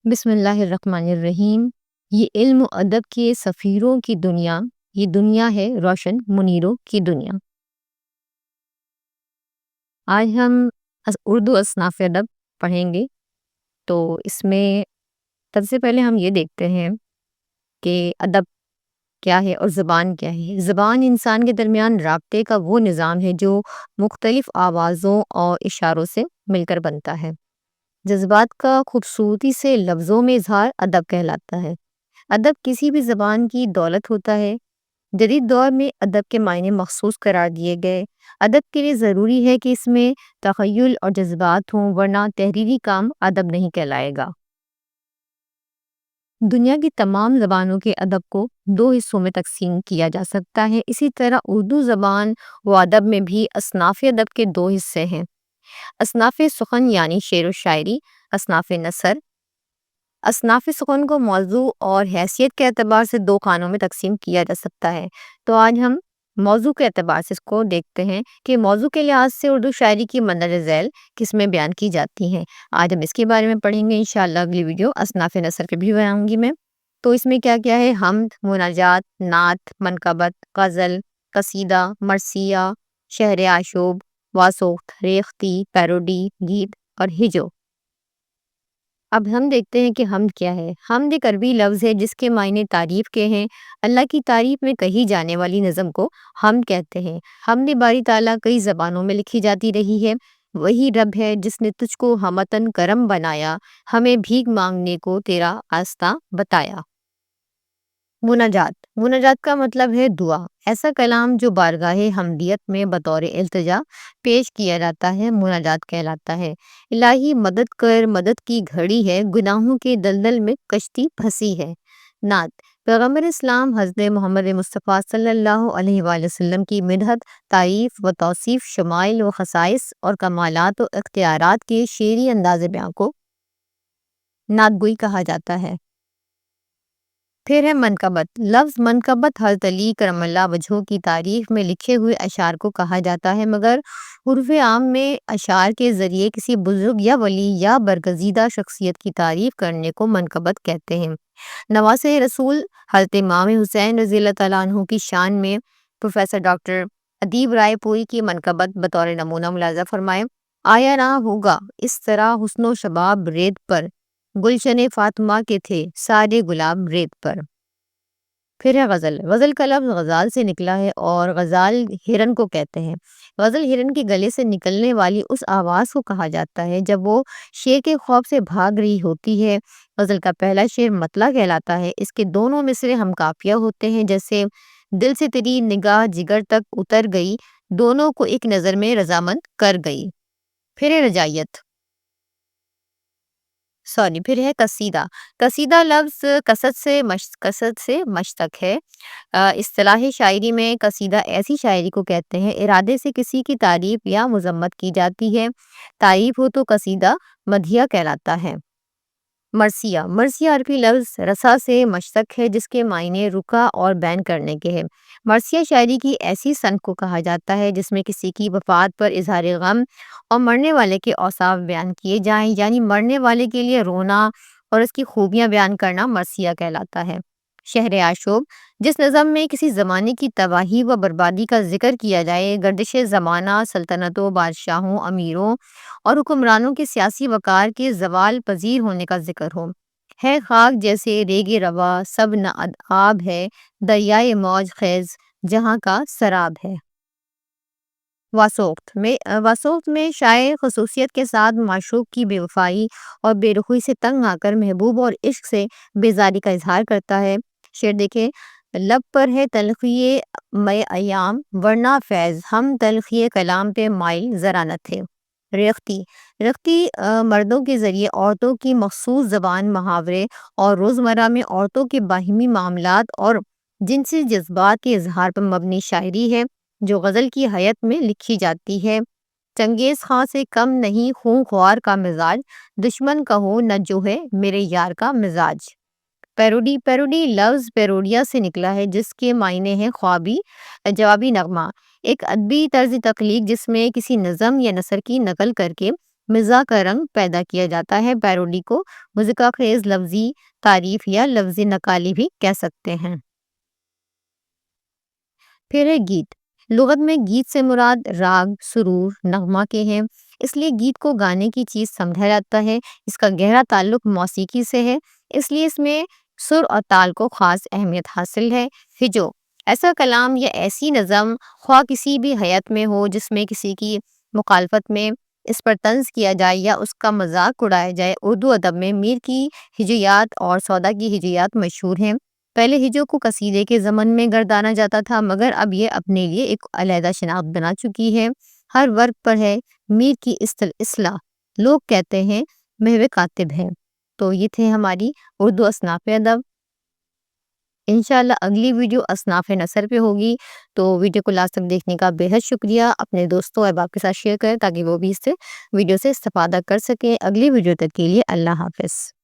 بسم اللہ الرحمن الرحیم۔ یہ علم و ادب کے سفیروں کی دنیا، یہ دنیا ہے روشن منیروں کی دنیا۔ آج ہم اردو اصناف ادب پڑھیں گے۔ تو اس میں سب سے پہلے ہم یہ دیکھتے ہیں کہ ادب کیا ہے اور زبان کیا ہے۔ زبان انسان کے درمیان رابطے کا وہ نظام ہے جو مختلف آوازوں اور اشاروں سے مل کر بنتا ہے۔ جذبات کا خوبصورتی سے لفظوں میں اظہار ادب کہلاتا ہے۔ ادب کسی بھی زبان کی دولت ہوتا ہے۔ جدید دور میں ادب کے معنی مخصوص قرار دیے گئے۔ ادب کے لیے ضروری ہے کہ اس میں تخیل اور جذبات ہوں، ورنہ تحریری کام ادب نہیں کہلائے گا۔ دنیا کی تمام زبانوں کے ادب کو دو حصوں میں تقسیم کیا جا سکتا ہے۔ اسی طرح اردو زبان و ادب میں بھی اصناف ادب کے دو حصے ہیں: اصناف سخن یعنی شعر و شاعری، اصناف نثر۔ اصناف سخن کو موضوع اور حیثیت کے اعتبار سے دو خانوں میں تقسیم کیا جا سکتا ہے۔ تو آج ہم موضوع کے اعتبار سے اس کو دیکھتے ہیں کہ موضوع کے لحاظ سے اردو شاعری کی مندرجہ ذیل قسمیں بیان کی جاتی ہیں۔ آج ہم اس کے بارے میں پڑھیں گے انشاءاللہ۔ اگلی ویڈیو اصناف نثر پہ بھی بناؤں گی میں۔ تو اس میں کیا کیا ہے: حمد، مناجات، نعت، منقبت، غزل، قصیدہ، مرثیہ، شعر آشوب، واسوخت، ریختہ، پیروڈی، گیت اور ہجو۔ اب ہم دیکھتے ہیں کہ حمد کیا ہے۔ حمد ایک عربی لفظ ہے جس کے معنی تعریف کے ہیں۔ اللہ کی تعریف میں کہی جانے والی نظم کو حمد کہتے ہیں۔ حمد باری تعالیٰ کئی زبانوں میں لکھی جاتی رہی ہے۔ وہی رب ہے جس نے تجھ کو ہمتاً کرم بنایا، ہمیں بھیک مانگنے کو تیرا آستاں بتایا۔ مناجات۔ مناجات کا مطلب ہے دعا، ایسا کلام جو بارگاہ حمدیت میں بطور التجا پیش کیا جاتا ہے، مناجات کہلاتا ہے۔ الہی مدد کر، مدد کی گھڑی ہے، گناہوں کے دلدل میں کشتی پھنسی ہے۔ نعت۔ پیغمبر اسلام حضرت محمد مصطفیٰ صلی اللہ علیہ وآلہ وسلم کی مدحت، تعریف و توصیف، شمائل و خصائص اور کمالات و اختیارات کے شعری انداز بیاں کو نعت گوئی کہا جاتا ہے۔ پھر ہے منقبت۔ لفظ منقبت حضرت علی کرم اللہ وجہہ کی تعریف میں لکھے ہوئے اشعار کو کہا جاتا ہے، مگر عرف عام میں اشعار کے ذریعے کسی بزرگ یا ولی یا برگزیدہ شخصیت کی تعریف کرنے کو منقبت کہتے ہیں۔ نواسہ رسول حضرت امام حسین رضی اللہ تعالیٰ عنہ کی شان میں پروفیسر ڈاکٹر ادیب رائے پوری کی منقبت بطور نمونہ ملاحظہ فرمائیں: آیا نہ ہوگا اس طرح حسن و شباب ریت پر، گلشن فاطمہ کے تھے سارے گلاب ریت پر۔ پھر ہے غزل۔ غزل کا لفظ غزال سے نکلا ہے اور غزال ہرن کو کہتے ہیں۔ غزل ہرن کے گلے سے نکلنے والی اس آواز کو کہا جاتا ہے جب وہ شیر کے خوف سے بھاگ رہی ہوتی ہے۔ غزل کا پہلا شعر مطلع کہلاتا ہے۔ اس کے دونوں مصرے ہم قافیہ ہوتے ہیں، جیسے دل سے تیری نگاہ جگر تک اتر گئی، دونوں کو ایک نظر میں رضامند کر گئی۔ پھر ہے رجائیت۔ پھر ہے قصیدہ۔ قصیدہ لفظ قصد سے مشتق ہے۔ اصطلاح شاعری میں قصیدہ ایسی شاعری کو کہتے ہیں ارادے سے کسی کی تعریف یا مذمت کی جاتی ہے۔ تعریف ہو تو قصیدہ مدحیہ کہلاتا ہے۔ مرثیہ۔ مرثیہ عربی لفظ رثا سے مشتق ہے جس کے معنی رکا اور بیان کرنے کے ہیں۔ مرثیہ شاعری کی ایسی صنف کو کہا جاتا ہے جس میں کسی کی وفات پر اظہار غم اور مرنے والے کے اوصاف بیان کیے جائیں، یعنی مرنے والے کے لیے رونا اور اس کی خوبیاں بیان کرنا مرثیہ کہلاتا ہے۔ شعر آشوب۔ جس نظم میں کسی زمانے کی تباہی و بربادی کا ذکر کیا جائے، گردش زمانہ، سلطنتوں، بادشاہوں، امیروں اور حکمرانوں کے سیاسی وقار کے زوال پذیر ہونے کا ذکر ہو۔ ہے خاک جیسے ریگ روا سب نہ آب ہے، دریائے موج خیز جہاں کا سراب ہے۔ واسوخت میں شاعر خصوصیت کے ساتھ معشوق کی بے وفائی اور بے رخی سے تنگ آ کر محبوب اور عشق سے بیزاری کا اظہار کرتا ہے۔ شعر دیکھیں: لب پر ہے تلخی مے ایام ورنہ فیض، ہم تلخی کلام پہ مائل ذرا نہ تھے۔ ریختہ مردوں کے ذریعے عورتوں کی مخصوص زبان، محاورے اور روزمرہ میں عورتوں کے باہمی معاملات اور جنسی جذبات کے اظہار پر مبنی شاعری ہے جو غزل کی حیت میں لکھی جاتی ہے۔ چنگیز خاں سے کم نہیں خوں خوار کا مزاج، دشمن کہو نہ جو ہے میرے یار کا مزاج۔ پیروڈی لفظ پیروڈیا سے نکلا ہے جس کے معنی ہیں خوابی جوابی نغمہ، ایک ادبی طرز تخلیق جس میں کسی نظم یا نثر کی نقل کر کے مزاح کا رنگ پیدا کیا جاتا ہے۔ پیروڈی کو مذاق خیز لفظی تعریف یا لفظی نقالی بھی کہہ سکتے ہیں۔ پھر ہے گیت۔ لغت میں گیت سے مراد راگ، سرور، نغمہ کے ہیں، اس لیے گیت کو گانے کی چیز سمجھا جاتا ہے۔ اس کا گہرا تعلق موسیقی سے ہے، اس لیے اس میں سر اور تال کو خاص اہمیت حاصل ہے۔ ہجو ایسا کلام یا ایسی نظم خواہ کسی بھی حیت میں ہو جس میں کسی کی مخالفت میں اس پر طنز کیا جائے یا اس کا مذاق اڑایا جائے۔ اردو ادب میں میر کی ہجویات اور سودا کی ہجویات مشہور ہیں۔ پہلے ہجو کو قصیدے کے ضمن میں گردانا جاتا تھا، مگر اب یہ اپنے لیے ایک علیحدہ شناخت بنا چکی ہے۔ ہر ورگ پر ہے میر کی اصطلاح، لوگ کہتے ہیں محو کاتب ہے۔ تو یہ تھے ہماری اردو اصناف ادب۔ انشاءاللہ اگلی ویڈیو اصناف نثر پہ ہوگی، تو ویڈیو کو لاسٹ تک دیکھنے کا بے حد شکریہ۔ اپنے دوستوں احباب کے ساتھ شیئر کریں تاکہ وہ بھی اس سے ویڈیو سے استفادہ کر سکیں۔ اگلی ویڈیو تک کے لیے اللہ حافظ۔